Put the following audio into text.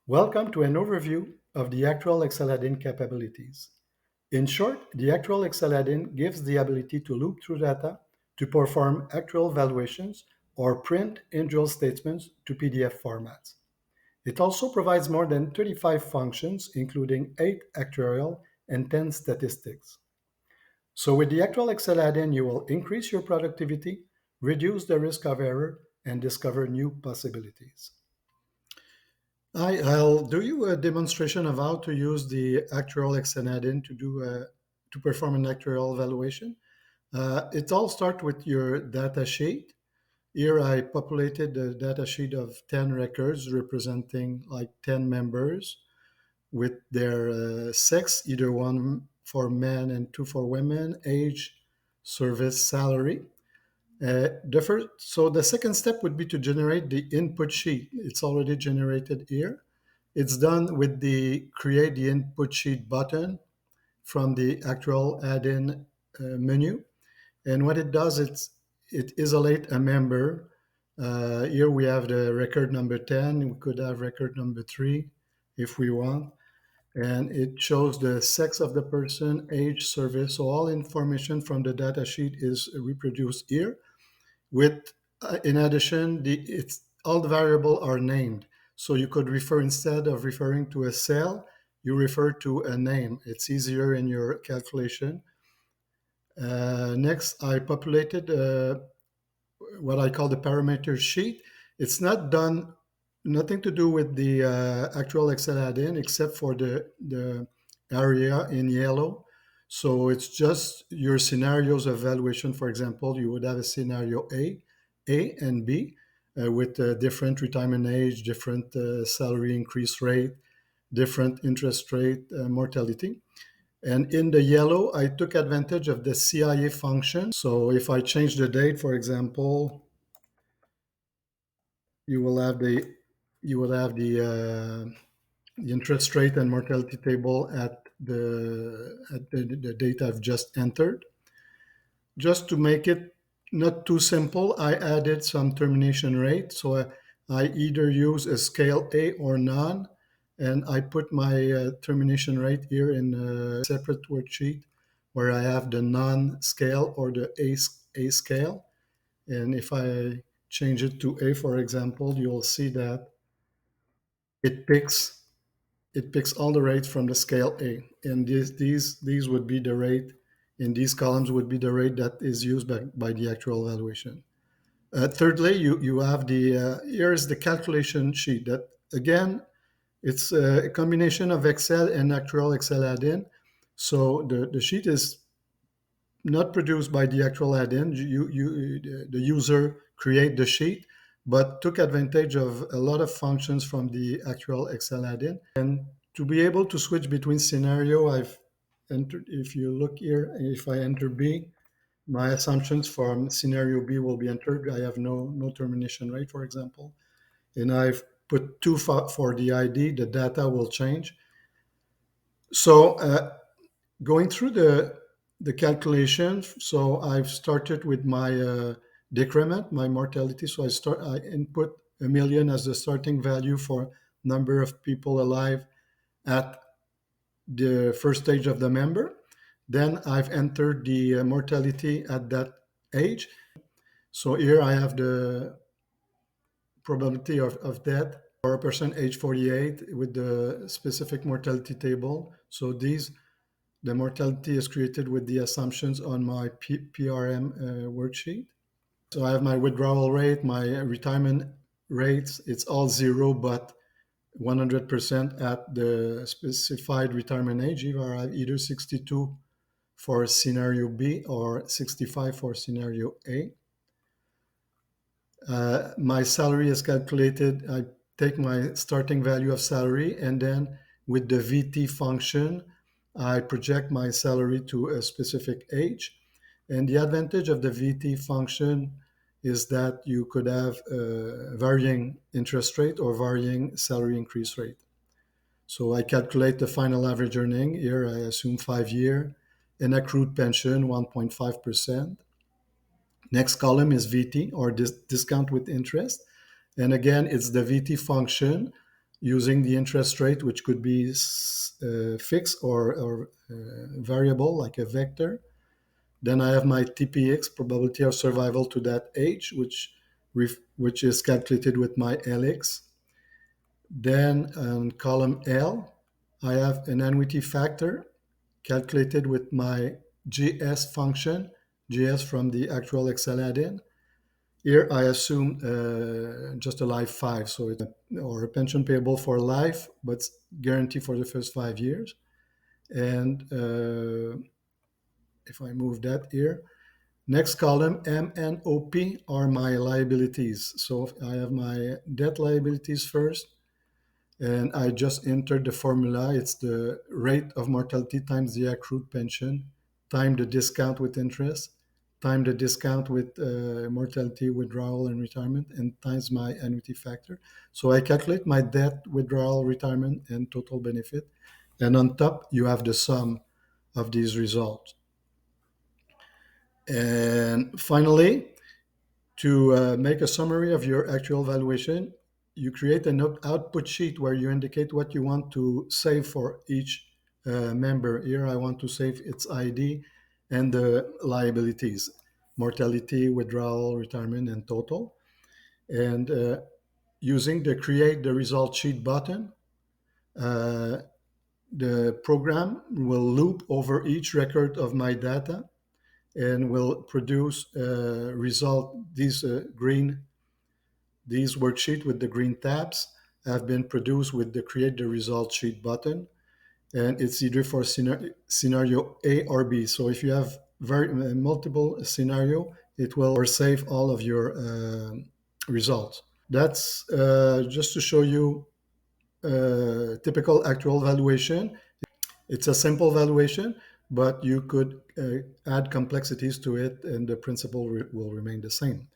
Welcome to an overview of the actual Excel Addin capabilities. In short, the actual Excel Addin gives the ability to loop through data to perform actual valuations or print individual statements to PDF formats. It also provides more than 35 functions, including 8 actuarial and 10 statistics. So with the actual Excel add-in, you will increase your productivity, reduce the risk of error, and discover new possibilities. I'll do you a demonstration of how to use the actual Excel add-in to perform an actuarial valuation. It all starts with your data sheet. Here I populated the data sheet of 10 records representing like 10 members with their sex, either one for men and two for women, age, service, salary. So the second step would be to generate the input sheet. It's already generated here. It's done with the create the input sheet button from the actual add-in menu. And what it does, it isolate a member. Here we have the record number 10. We could have record number 3 if we want. And it shows the sex of the person, age, service. So all information from the data sheet is reproduced here with in addition it's all the variable are named, so you could refer, instead of referring to a cell, you refer to a name. It's easier in your calculation. Next, I populated what I call the parameter sheet. It's not done, nothing to do with the actual Excel add-in except for the area in yellow. So it's just your scenarios of valuation. For example, you would have a scenario A and B with different retirement age, different salary increase rate, different interest rate, mortality. And in the yellow, I took advantage of the CIA function. So if I change the date, for example, you will have the interest rate and mortality table at the date I've just entered. Just to make it not too simple, I added some termination rate. So I either use a scale A or none, and I put my termination rate here in a separate worksheet where I have the non-scale or the A scale. And if I change it to A, for example, you'll see that it picks it picks all the rates from the scale A, and these would be the rate in these columns would be the rate that is used by the actual valuation. Thirdly, you have the here is the calculation sheet. That again, it's a combination of Excel and actual Excel add-in. So the sheet is not produced by the actual add-in. The user create the sheet, but took advantage of a lot of functions from the actual Excel add-in. And to be able to switch between scenario, I've entered, if you look here, if I enter B, my assumptions from scenario B will be entered. I have no termination rate, for example. And I've put 2 for the ID, the data will change. So going through the calculations, so I've started with my decrement, my mortality. So I input a million as the starting value for number of people alive at the first stage of the member. Then I've entered the mortality at that age. So here I have the probability of death for a person age 48 with the specific mortality table. So the mortality is created with the assumptions on my PRM worksheet. So I have my withdrawal rate, my retirement rates. It's all zero, but 100% at the specified retirement age. Either 62 for scenario B or 65 for scenario A. My salary is calculated. I take my starting value of salary, and then with the VT function, I project my salary to a specific age. And the advantage of the VT function is that you could have varying interest rate or varying salary increase rate. So I calculate the final average earning. Here I assume 5 year, an accrued pension 1.5%. Next column is VT, or discount with interest. And again, it's the VT function. using the interest rate, which could be fixed or variable, like a vector. Then I have my TPX, probability of survival to that age, which is calculated with my LX. Then on column L, I have an annuity factor calculated with my GS function, GS from the actual Excel add-in. Here I assume just a life 5, so it's or a pension payable for life, but guaranteed for the first 5 years. And if I move that here, next column, M and OP are my liabilities. So I have my debt liabilities first, and I just entered the formula. It's the rate of mortality times the accrued pension, time the discount with interest, time the discount with mortality, withdrawal, and retirement, and times my annuity factor. So I calculate my debt, withdrawal, retirement, and total benefit. And on top, you have the sum of these results. And finally, to make a summary of your actual valuation, you create an output sheet where you indicate what you want to save for each member. Here, I want to save its ID and the liabilities, mortality, withdrawal, retirement, and total. And using the create the result sheet button, uh, the program will loop over each record of my data and will produce result. These worksheet with the green tabs have been produced with the create the result sheet button, and it's either for scenario A or B. So if you have very multiple scenario, it will or save all of your results. That's just to show you typical actual valuation. It's a simple valuation, but you could add complexities to it, and the principle will remain the same.